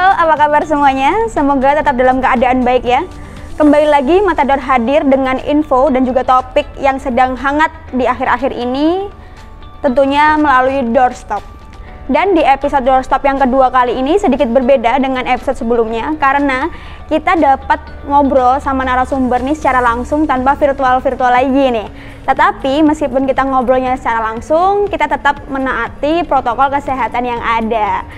Halo, apa kabar semuanya? Semoga tetap dalam keadaan baik ya. Kembali lagi Matador hadir dengan info dan juga topik yang sedang hangat di akhir-akhir ini, tentunya melalui doorstop. Dan di episode doorstop yang kedua kali ini sedikit berbeda dengan episode sebelumnya karena kita dapat ngobrol sama narasumber nih secara langsung tanpa virtual lagi nih. Tetapi meskipun kita ngobrolnya secara langsung, kita tetap menaati protokol kesehatan yang ada.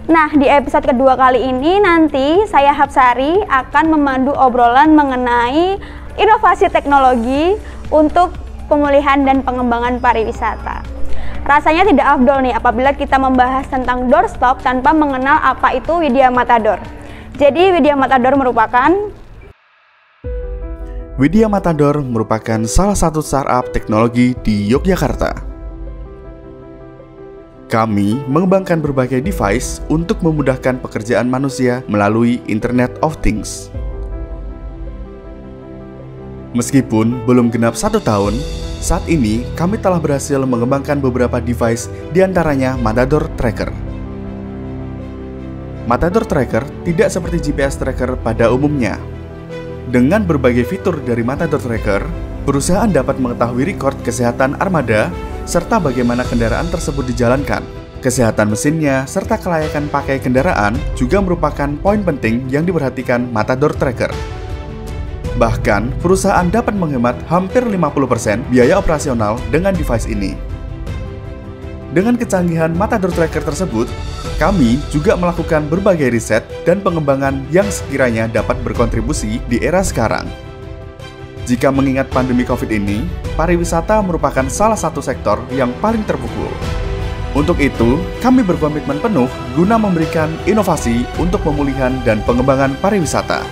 Nah, di episode kedua kali ini nanti saya Hapsari akan memandu obrolan mengenai inovasi teknologi untuk pemulihan dan pengembangan pariwisata. Rasanya tidak afdol nih apabila kita membahas tentang doorstop tanpa mengenal apa itu Widya Matador. Jadi Widya Matador merupakan salah satu startup teknologi di Yogyakarta. Kami mengembangkan berbagai device untuk memudahkan pekerjaan manusia melalui Internet of Things. Meskipun belum genap 1 tahun, saat ini kami telah berhasil mengembangkan beberapa device, diantaranya Matador Tracker. Matador Tracker tidak seperti GPS Tracker pada umumnya. Dengan berbagai fitur dari Matador Tracker, perusahaan dapat mengetahui rekod kesehatan armada, serta bagaimana kendaraan tersebut dijalankan. Kesehatan mesinnya, serta kelayakan pakai kendaraan juga merupakan poin penting yang diperhatikan Matador Tracker. Bahkan, perusahaan dapat menghemat hampir 50% biaya operasional dengan device ini. Dengan kecanggihan Matador Tracker tersebut, kami juga melakukan berbagai riset dan pengembangan yang sekiranya dapat berkontribusi di era sekarang. Jika mengingat pandemi COVID ini, pariwisata merupakan salah satu sektor yang paling terpukul. Untuk itu, kami berkomitmen penuh guna memberikan inovasi untuk pemulihan dan pengembangan pariwisata.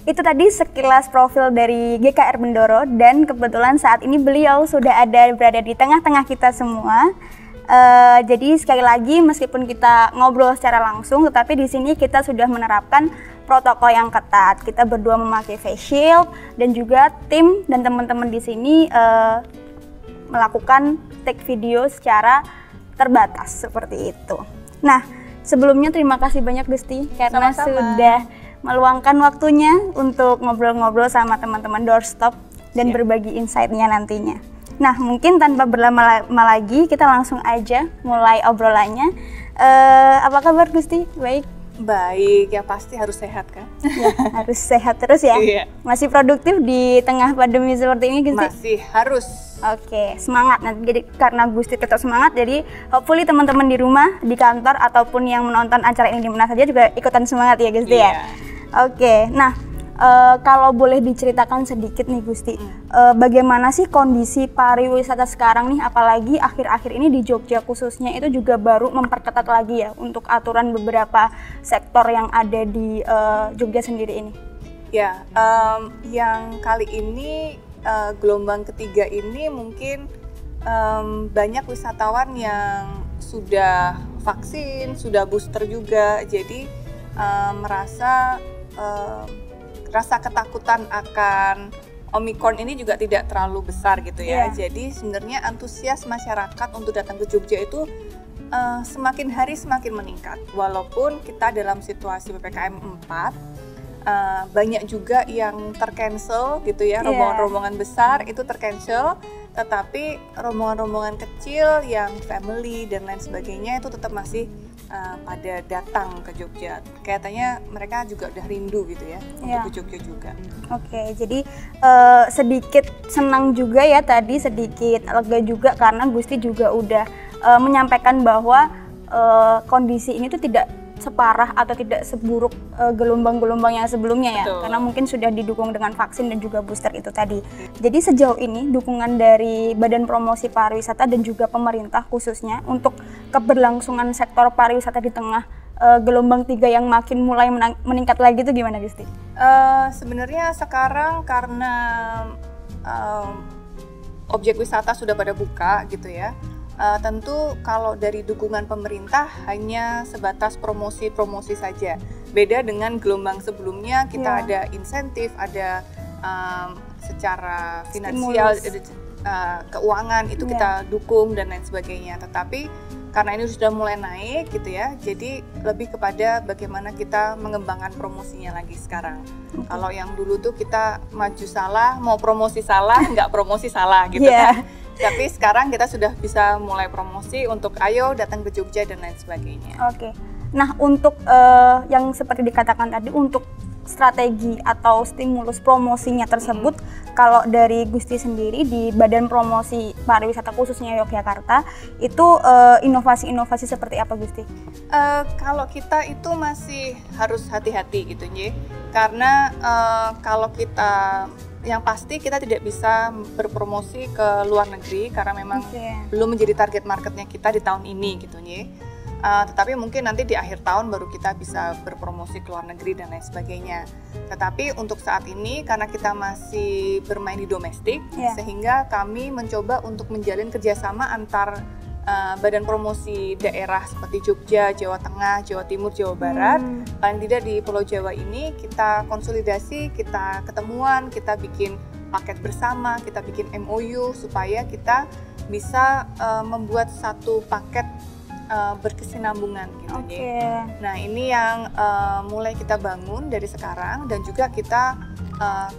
Itu tadi sekilas profil dari GKR Bendoro dan kebetulan saat ini beliau sudah berada di tengah-tengah kita semua. Jadi sekali lagi meskipun kita ngobrol secara langsung, tetapi di sini kita sudah menerapkan protokol yang ketat. Kita berdua memakai face shield dan juga tim dan teman-teman di sini melakukan take video secara terbatas seperti itu. Nah, sebelumnya terima kasih banyak Gusti karena sudah meluangkan waktunya untuk ngobrol-ngobrol sama teman-teman doorstop dan berbagi insight-nya nantinya. Nah, mungkin tanpa berlama-lama lagi, kita langsung aja mulai obrolannya. Apa kabar Gusti? Baik? Baik, ya pasti harus sehat kan? Ya, harus sehat terus ya? Iya. Masih produktif di tengah pandemi seperti ini Gusti? Masih harus. Oke, semangat. Nah, jadi karena Gusti tetap semangat, jadi hopefully teman-teman di rumah, di kantor, ataupun yang menonton acara ini di mana saja juga ikutan semangat ya Gusti ya? Oke, nah kalau boleh diceritakan sedikit nih Gusti, bagaimana sih kondisi pariwisata sekarang nih, apalagi akhir-akhir ini di Jogja khususnya itu juga baru memperketat lagi ya untuk aturan beberapa sektor yang ada di Jogja sendiri ini. Ya, yang kali ini gelombang ketiga ini mungkin banyak wisatawan yang sudah vaksin, sudah booster juga, jadi merasa rasa ketakutan akan Omicron ini juga tidak terlalu besar gitu ya. Jadi sebenarnya antusias masyarakat untuk datang ke Jogja itu semakin hari semakin meningkat. Walaupun kita dalam situasi PPKM 4, banyak juga yang tercancel gitu ya, rombongan-rombongan besar itu tercancel, tetapi rombongan-rombongan kecil yang family dan lain sebagainya itu tetap masih pada datang ke Jogja. Kayaknya mereka juga udah rindu gitu ya untuk ke Jogja juga. Oke, jadi sedikit senang juga ya tadi, sedikit lega juga karena Gusti juga udah menyampaikan bahwa kondisi ini tuh tidak separah atau tidak seburuk gelombang-gelombang yang sebelumnya ya. Betul. Karena mungkin sudah didukung dengan vaksin dan juga booster itu tadi. Jadi sejauh ini dukungan dari Badan Promosi Pariwisata dan juga pemerintah khususnya untuk keberlangsungan sektor pariwisata di tengah gelombang 3 yang makin mulai meningkat lagi itu gimana Gusti? Sebenarnya sekarang karena objek wisata sudah pada buka gitu ya, Tentu kalau dari dukungan pemerintah hanya sebatas promosi-promosi saja. Beda dengan gelombang sebelumnya, kita ada insentif, ada secara finansial, keuangan itu kita dukung dan lain sebagainya. Tetapi karena ini sudah mulai naik gitu ya, jadi lebih kepada bagaimana kita mengembangkan promosinya lagi sekarang. Kalau yang dulu tuh kita maju salah, mau promosi salah, nggak promosi salah gitu kan. Tapi sekarang kita sudah bisa mulai promosi untuk ayo datang ke Jogja dan lain sebagainya. Oke. Nah, untuk yang seperti dikatakan tadi, untuk strategi atau stimulus promosinya tersebut, kalau dari Gusti sendiri di Badan Promosi Pariwisata khususnya Yogyakarta, itu inovasi-inovasi seperti apa, Gusti? Kalau kita itu masih harus hati-hati gitu, Nye. Karena kalau kita, yang pasti kita tidak bisa berpromosi ke luar negeri karena memang belum menjadi target marketnya kita di tahun ini gitu, Nye. Tetapi mungkin nanti di akhir tahun baru kita bisa berpromosi ke luar negeri dan lain sebagainya. Tetapi untuk saat ini karena kita masih bermain di domestik, sehingga kami mencoba untuk menjalin kerjasama antar badan promosi daerah seperti Jogja, Jawa Tengah, Jawa Timur, Jawa Barat. Paling tidak di Pulau Jawa ini kita konsolidasi, kita ketemuan, kita bikin paket bersama, kita bikin MOU supaya kita bisa membuat satu paket berkesinambungan gitu. Nah, ini yang mulai kita bangun dari sekarang, dan juga kita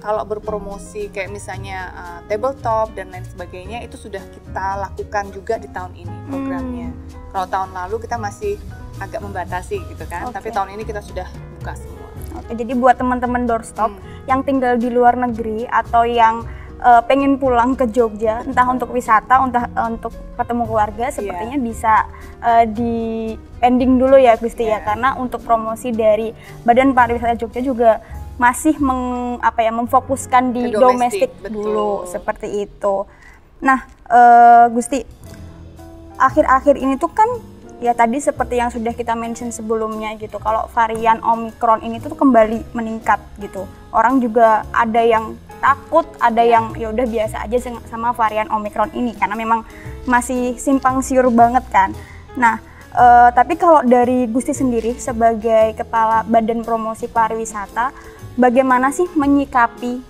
kalau berpromosi kayak misalnya tabletop dan lain sebagainya itu sudah kita lakukan juga di tahun ini programnya. Kalau tahun lalu kita masih agak membatasi gitu kan, tapi tahun ini kita sudah buka semua. Jadi buat teman-teman doorstop yang tinggal di luar negeri atau yang pengen pulang ke Jogja, entah untuk wisata, untuk ketemu keluarga, sepertinya bisa di pending dulu ya Gusti ya, karena untuk promosi dari Badan Pariwisata Jogja juga masih memfokuskan di domestik dulu, seperti itu. Nah, Gusti, akhir-akhir ini tuh kan ya tadi seperti yang sudah kita mention sebelumnya gitu, kalau varian Omicron ini tuh kembali meningkat gitu. Orang juga ada yang takut, ada yang ya udah biasa aja sama varian Omicron ini karena memang masih simpang siur banget kan. Nah, tapi kalau dari Gusti sendiri sebagai Kepala Badan Promosi Pariwisata, bagaimana sih menyikapi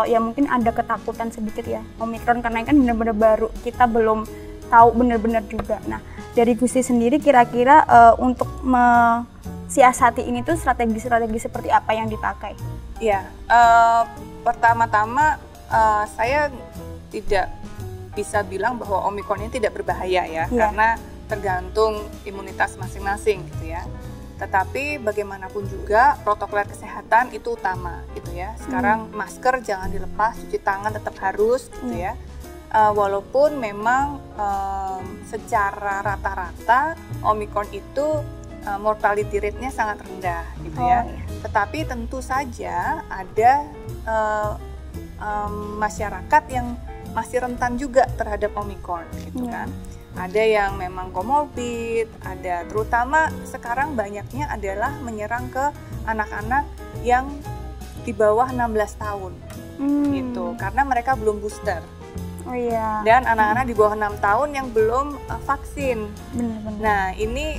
ya mungkin ada ketakutan sedikit ya Omicron karena kan benar-benar baru, kita belum tahu benar-benar juga. Nah, dari Gusti sendiri kira-kira untuk mensiasati ini tuh strategi-strategi seperti apa yang dipakai? Ya, pertama-tama saya tidak bisa bilang bahwa Omicron ini tidak berbahaya ya, karena tergantung imunitas masing-masing gitu ya. Tetapi bagaimanapun juga protokol kesehatan itu utama gitu ya. Sekarang masker jangan dilepas, cuci tangan tetap harus gitu ya. Walaupun memang secara rata-rata Omicron itu mortality rate-nya sangat rendah gitu ya. Tetapi tentu saja ada masyarakat yang masih rentan juga terhadap Omicron gitu kan. Ada yang memang komorbid, ada terutama sekarang banyaknya adalah menyerang ke anak-anak yang di bawah 16 tahun gitu, karena mereka belum booster. Dan anak-anak di bawah 6 tahun yang belum vaksin. Nah, ini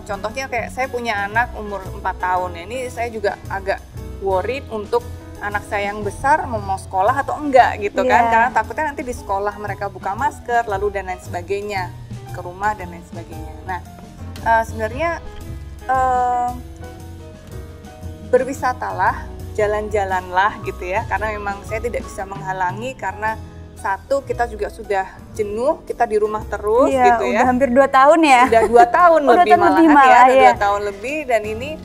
contohnya kayak saya punya anak umur 4 tahun ya, ini saya juga agak worried untuk anak saya yang besar mau sekolah atau enggak gitu kan, karena takutnya nanti di sekolah mereka buka masker lalu dan lain sebagainya, ke rumah dan lain sebagainya. Nah, sebenarnya berwisatalah, jalan-jalanlah gitu ya, karena memang saya tidak bisa menghalangi karena satu, kita juga sudah jenuh, kita di rumah terus gitu ya. Udah hampir 2 tahun ya. Udah 2 tahun lebih malahan ya, 2 tahun lebih, dan ini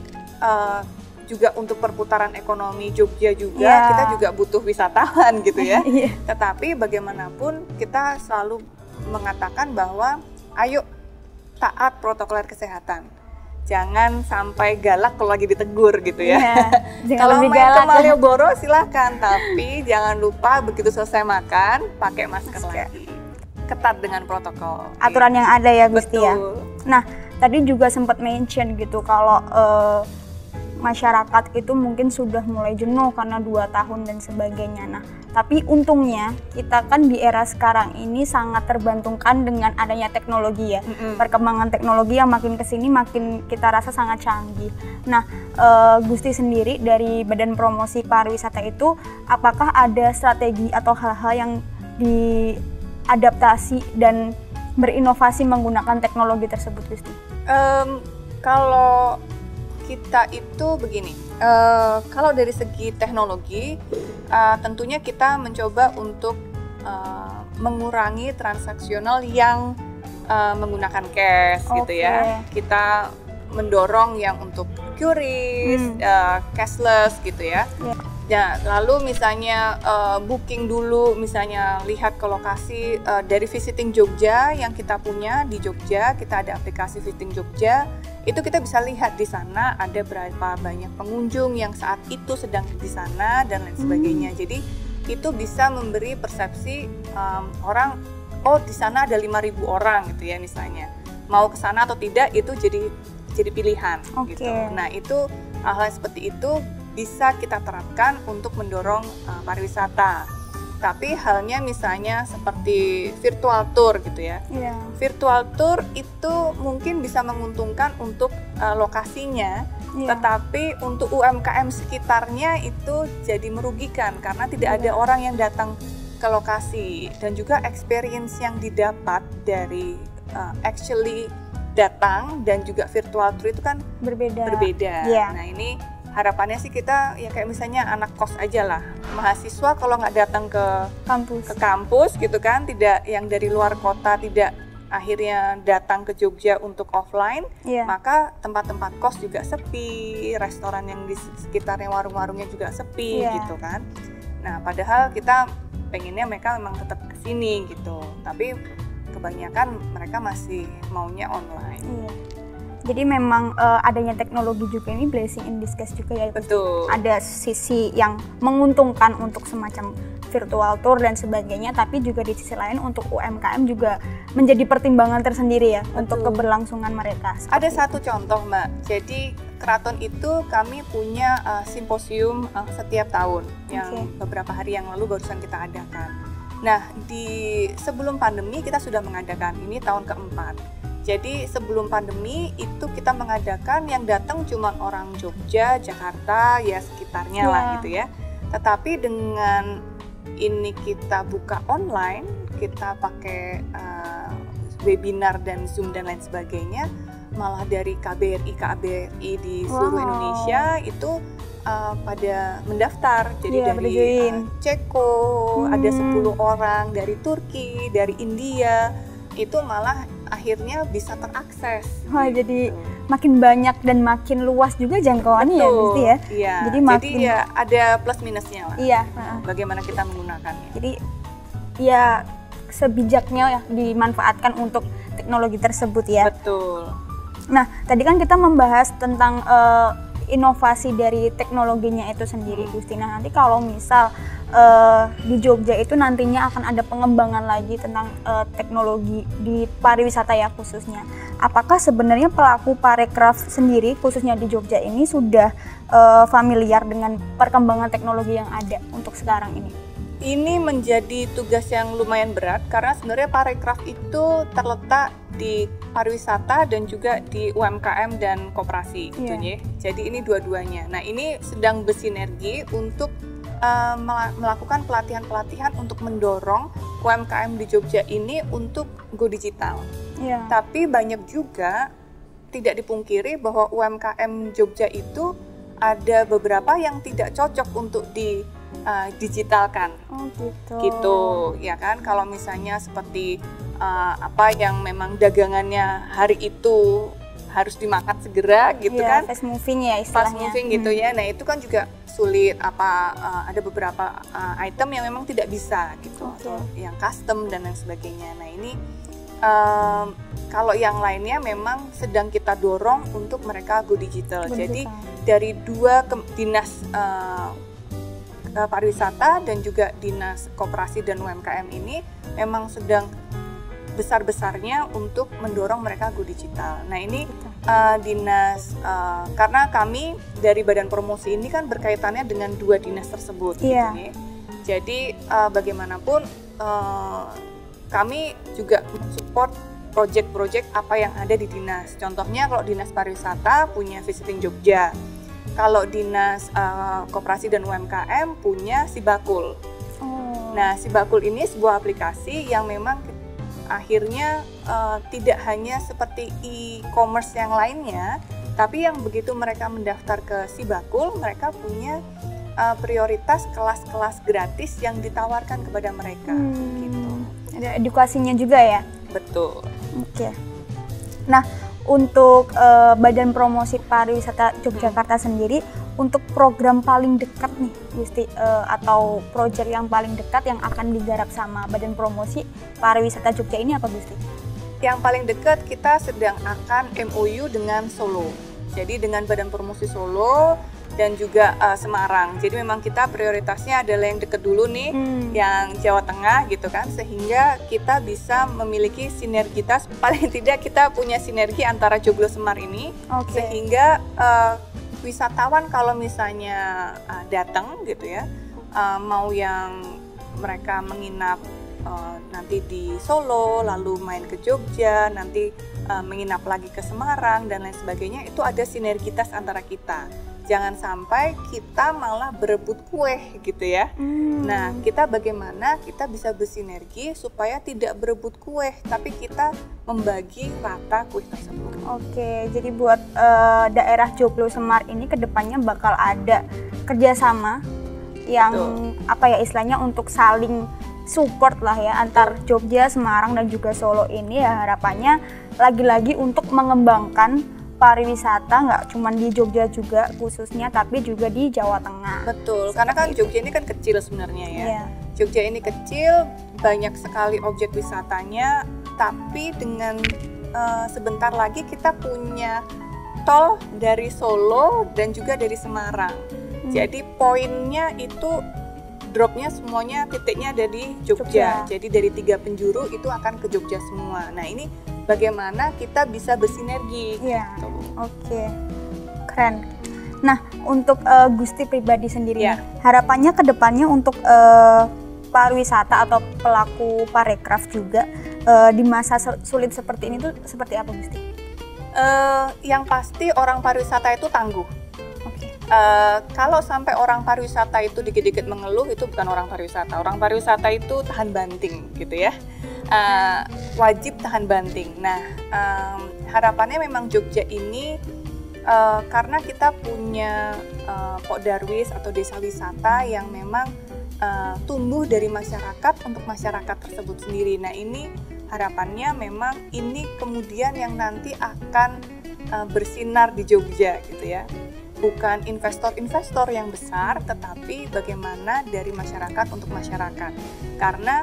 juga untuk perputaran ekonomi Jogja juga, kita juga butuh wisatawan gitu ya. Tetapi bagaimanapun kita selalu mengatakan bahwa ayo taat protokol kesehatan. Jangan sampai galak kalau lagi ditegur gitu ya. Kalau main ke Malioboro silahkan, tapi jangan lupa begitu selesai makan pakai masker lagi. Ketat dengan protokol. Aturan yang ada ya Gusti ya. Nah, tadi juga sempat mention gitu kalau masyarakat itu mungkin sudah mulai jenuh karena 2 tahun dan sebagainya. Nah, tapi untungnya kita kan di era sekarang ini sangat terbantungkan dengan adanya teknologi ya. Perkembangan teknologi yang makin kesini makin kita rasa sangat canggih. Nah, Gusti sendiri dari Badan Promosi Pariwisata itu apakah ada strategi atau hal-hal yang diadaptasi dan berinovasi menggunakan teknologi tersebut, Gusti? Kalau kita itu begini, kalau dari segi teknologi, tentunya kita mencoba untuk mengurangi transaksional yang menggunakan cash gitu ya. Kita mendorong yang untuk QRIS, cashless gitu ya. Ya, lalu misalnya booking dulu, misalnya lihat ke lokasi dari Visiting Jogja yang kita punya di Jogja, kita ada aplikasi Visiting Jogja, itu kita bisa lihat di sana ada berapa banyak pengunjung yang saat itu sedang di sana dan lain sebagainya. Jadi itu bisa memberi persepsi orang, oh di sana ada 5.000 orang gitu ya misalnya, mau ke sana atau tidak itu jadi pilihan gitu. Nah itu hal-hal seperti itu bisa kita terapkan untuk mendorong pariwisata. Tapi halnya misalnya seperti virtual tour gitu ya. Virtual tour itu mungkin bisa menguntungkan untuk lokasinya, tetapi untuk UMKM sekitarnya itu jadi merugikan karena tidak ada orang yang datang ke lokasi, dan juga experience yang didapat dari actually datang dan juga virtual tour itu kan berbeda. Nah ini harapannya sih kita ya kayak misalnya anak kos aja lah, mahasiswa kalau nggak datang ke kampus gitu kan, tidak yang dari luar kota tidak akhirnya datang ke Jogja untuk offline, maka tempat-tempat kos juga sepi, restoran yang di sekitarnya warung-warungnya juga sepi gitu kan. Nah padahal kita pengennya mereka memang tetap kesini gitu, tapi kebanyakan mereka masih maunya online. Jadi memang adanya teknologi juga ini blessing in disguise juga ya. Betul. Ada sisi yang menguntungkan untuk semacam virtual tour dan sebagainya, tapi juga di sisi lain untuk UMKM juga menjadi pertimbangan tersendiri ya. Betul. Untuk keberlangsungan mereka. Ada satu contoh Mbak, jadi Keraton itu kami punya simposium setiap tahun yang beberapa hari yang lalu barusan kita adakan. Nah di sebelum pandemi kita sudah mengadakan, ini tahun keempat. Jadi sebelum pandemi itu kita mengadakan yang datang cuma orang Jogja, Jakarta, ya sekitarnya lah gitu ya. Tetapi dengan ini kita buka online, kita pakai webinar dan Zoom dan lain sebagainya, malah dari KBRI di seluruh Indonesia itu pada mendaftar. Jadi dari Ceko ada 10 orang, dari Turki, dari India, itu malah akhirnya bisa terakses. Wah, jadi makin banyak dan makin luas juga jangkauannya ya, Gusti ya. Iya. Jadi ya ada plus minusnya lah. Bagaimana kita menggunakannya. Jadi ya sebijaknya ya dimanfaatkan untuk teknologi tersebut ya. Betul. Nah, tadi kan kita membahas tentang inovasi dari teknologinya itu sendiri, Gusti. Nah, nanti kalau misal di Jogja itu nantinya akan ada pengembangan lagi tentang teknologi di pariwisata ya khususnya. Apakah sebenarnya pelaku parekraf sendiri khususnya di Jogja ini sudah familiar dengan perkembangan teknologi yang ada untuk sekarang ini? Ini menjadi tugas yang lumayan berat karena sebenarnya parekraf itu terletak di pariwisata dan juga di UMKM dan koperasi gitu ya. Jadi ini dua-duanya. Nah, ini sedang bersinergi untuk melakukan pelatihan-pelatihan untuk mendorong UMKM di Jogja ini untuk go digital. Tapi banyak juga tidak dipungkiri bahwa UMKM Jogja itu ada beberapa yang tidak cocok untuk digitalkan. Gitu ya kan. Kalau misalnya seperti apa yang memang dagangannya hari itu harus dimakan segera gitu kan. Fast moving ya istilahnya. Fast moving gitu ya. Nah, itu kan juga sulit, ada beberapa item yang memang tidak bisa gitu, atau yang custom dan lain sebagainya. Nah ini kalau yang lainnya memang sedang kita dorong untuk mereka go digital. Jadi dari dua dinas pariwisata dan juga dinas koperasi dan UMKM ini memang sedang besar-besarnya untuk mendorong mereka go digital. Nah ini karena kami dari Badan Promosi ini kan berkaitannya dengan 2 dinas tersebut. Iya. Gitu, ya. Jadi bagaimanapun kami juga support proyek-proyek apa yang ada di dinas. Contohnya kalau Dinas Pariwisata punya Visiting Jogja, kalau Dinas Koperasi dan UMKM punya Sibakul. Nah, Sibakul ini sebuah aplikasi yang memang akhirnya tidak hanya seperti e-commerce yang lainnya, tapi yang begitu mereka mendaftar ke Sibakul, mereka punya prioritas kelas-kelas gratis yang ditawarkan kepada mereka. Gitu. Ada edukasinya juga ya? Betul. Oke. Nah, untuk Badan Promosi Pariwisata Yogyakarta sendiri, untuk program paling dekat nih, Gusti, atau proyek yang paling dekat yang akan digarap sama Badan Promosi Pariwisata Jogja ini apa, Gusti? Yang paling dekat kita sedang akan MOU dengan Solo. Jadi dengan Badan Promosi Solo dan juga Semarang. Jadi memang kita prioritasnya adalah yang dekat dulu nih, yang Jawa Tengah gitu kan, sehingga kita bisa memiliki sinergitas. Paling tidak kita punya sinergi antara Joglo Semar ini, sehingga wisatawan kalau misalnya datang gitu ya, mau yang mereka menginap nanti di Solo, lalu main ke Jogja, nanti menginap lagi ke Semarang dan lain sebagainya, itu ada sinergitas antara kita. Jangan sampai kita malah berebut kue gitu ya. Nah, kita bagaimana kita bisa bersinergi supaya tidak berebut kue, tapi kita membagi rata kue tersebut. Oke, jadi buat daerah Joglo Semar ini kedepannya bakal ada kerjasama yang apa ya istilahnya untuk saling support lah ya antar Jogja, Semarang dan juga Solo ini ya, harapannya lagi-lagi untuk mengembangkan pariwisata nggak cuma di Jogja juga khususnya, tapi juga di Jawa Tengah. Betul, karena kan Jogja ini kan kecil sebenarnya ya. Jogja ini kecil, banyak sekali objek wisatanya, tapi dengan sebentar lagi kita punya tol dari Solo dan juga dari Semarang. Jadi poinnya itu dropnya semuanya titiknya ada di Jogja. Jadi dari 3 penjuru itu akan ke Jogja semua. Nah ini bagaimana kita bisa bersinergi. Gitu. Oke, keren. Nah untuk Gusti pribadi sendiri, harapannya ke depannya untuk pariwisata atau pelaku parekraf juga di masa sulit seperti ini tuh seperti apa, Gusti? Yang pasti orang pariwisata itu tangguh. Kalau sampai orang pariwisata itu dikit-dikit mengeluh, itu bukan orang pariwisata. Orang pariwisata itu tahan banting gitu ya. Wajib tahan banting. Nah, harapannya memang Jogja ini karena kita punya Pok Darwis atau desa wisata yang memang tumbuh dari masyarakat untuk masyarakat tersebut sendiri. Nah, ini harapannya memang ini kemudian yang nanti akan bersinar di Jogja gitu ya. Bukan investor-investor yang besar, tetapi bagaimana dari masyarakat untuk masyarakat. Karena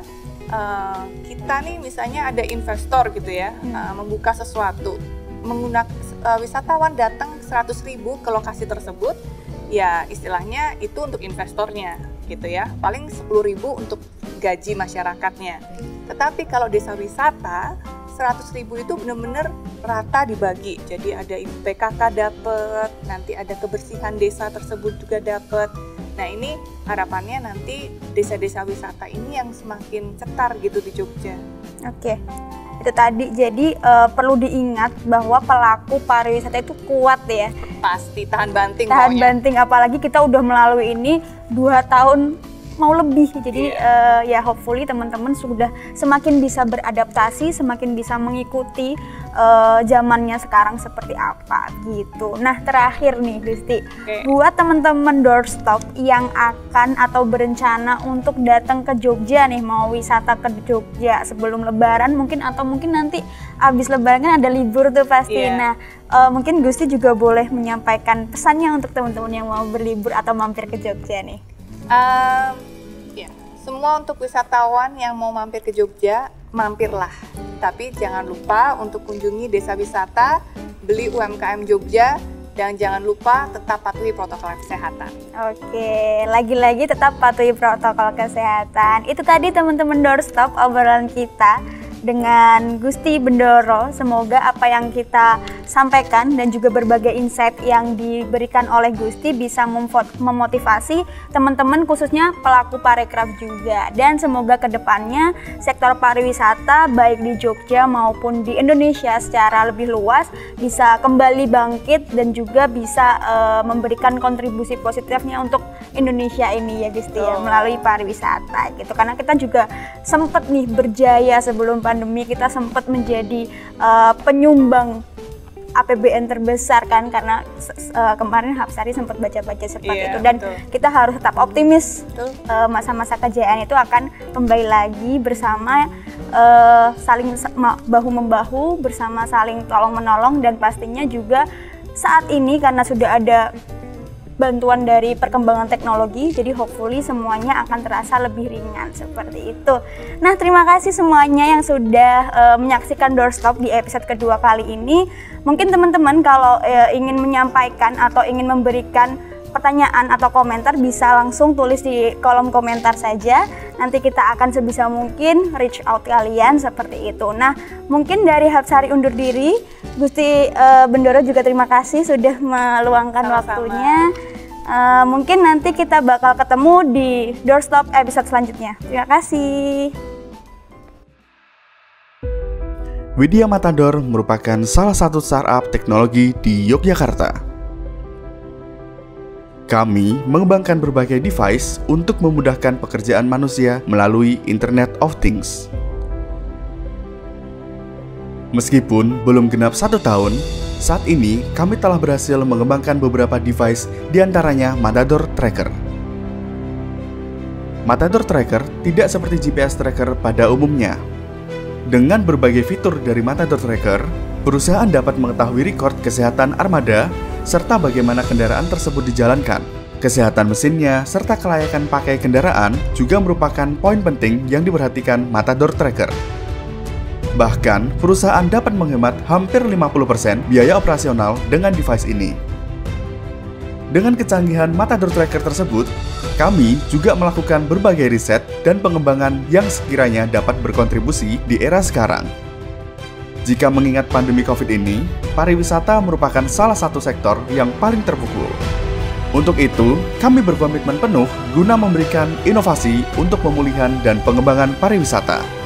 kita nih misalnya ada investor gitu ya, membuka sesuatu, menggunakan wisatawan datang 100.000 ke lokasi tersebut, ya istilahnya itu untuk investornya gitu ya, paling 10.000 untuk gaji masyarakatnya. Tetapi kalau desa wisata 100.000 itu benar-benar rata dibagi, jadi ada PKK dapat, nanti ada kebersihan desa tersebut juga dapat. Nah ini harapannya nanti desa-desa wisata ini yang semakin cetar gitu di Jogja. Oke, itu tadi. Jadi perlu diingat bahwa pelaku pariwisata itu kuat ya. Pasti tahan banting. Tahan banting, apalagi kita udah melalui ini 2 tahun mau lebih. Jadi ya hopefully teman-teman sudah semakin bisa beradaptasi, semakin bisa mengikuti zamannya sekarang seperti apa gitu. Nah terakhir nih Gusti, buat teman-teman doorstop yang akan atau berencana untuk datang ke Jogja nih, mau wisata ke Jogja sebelum Lebaran mungkin, atau mungkin nanti abis Lebaran kan ada libur tuh pasti. Nah mungkin Gusti juga boleh menyampaikan pesannya untuk teman-teman yang mau berlibur atau mampir ke Jogja nih. Ya, semua untuk wisatawan yang mau mampir ke Jogja, mampirlah. Tapi jangan lupa untuk kunjungi desa wisata, beli UMKM Jogja, dan jangan lupa tetap patuhi protokol kesehatan. Oke, lagi-lagi tetap patuhi protokol kesehatan. Itu tadi teman-teman doorstop obrolan kita dengan Gusti Bendoro. Semoga apa yang kita sampaikan dan juga berbagai insight yang diberikan oleh Gusti bisa memotivasi teman-teman khususnya pelaku parekraf juga. Dan semoga kedepannya sektor pariwisata baik di Jogja maupun di Indonesia secara lebih luas bisa kembali bangkit dan juga bisa memberikan kontribusi positifnya untuk Indonesia ini ya Gusti ya, melalui pariwisata gitu. Karena kita juga sempat nih berjaya sebelum pandemi, kita sempat menjadi penyumbang APBN terbesar kan, karena kemarin Hapsari sempat baca-baca seperti itu, dan kita harus tetap optimis masa-masa kejayaan itu akan kembali lagi bersama, saling bahu-membahu, bersama saling tolong-menolong, dan pastinya juga saat ini karena sudah ada bantuan dari perkembangan teknologi, jadi hopefully semuanya akan terasa lebih ringan seperti itu. Nah, terima kasih semuanya yang sudah menyaksikan Doorstop di episode kedua kali ini. Mungkin teman-teman kalau ingin menyampaikan atau ingin memberikan pertanyaan atau komentar bisa langsung tulis di kolom komentar saja. Nanti kita akan sebisa mungkin reach out kalian seperti itu. Nah, mungkin dari Hapsari undur diri. Gusti Bendoro juga terima kasih sudah meluangkan waktunya. Mungkin nanti kita bakal ketemu di Doorstop episode selanjutnya. Terima kasih. Widya Matador merupakan salah satu startup teknologi di Yogyakarta. Kami mengembangkan berbagai device untuk memudahkan pekerjaan manusia melalui Internet of Things. Meskipun belum genap 1 tahun, saat ini kami telah berhasil mengembangkan beberapa device, diantaranya Matador Tracker. Matador Tracker tidak seperti GPS Tracker pada umumnya. Dengan berbagai fitur dari Matador Tracker, perusahaan dapat mengetahui rekod kesehatan armada, serta bagaimana kendaraan tersebut dijalankan. Kesehatan mesinnya, serta kelayakan pakai kendaraan juga merupakan poin penting yang diperhatikan Matador Tracker. Bahkan, perusahaan dapat menghemat hampir 50% biaya operasional dengan device ini. Dengan kecanggihan Matador Tracker tersebut, kami juga melakukan berbagai riset dan pengembangan yang sekiranya dapat berkontribusi di era sekarang. Jika mengingat pandemi COVID ini, pariwisata merupakan salah satu sektor yang paling terpukul. Untuk itu, kami berkomitmen penuh guna memberikan inovasi untuk pemulihan dan pengembangan pariwisata.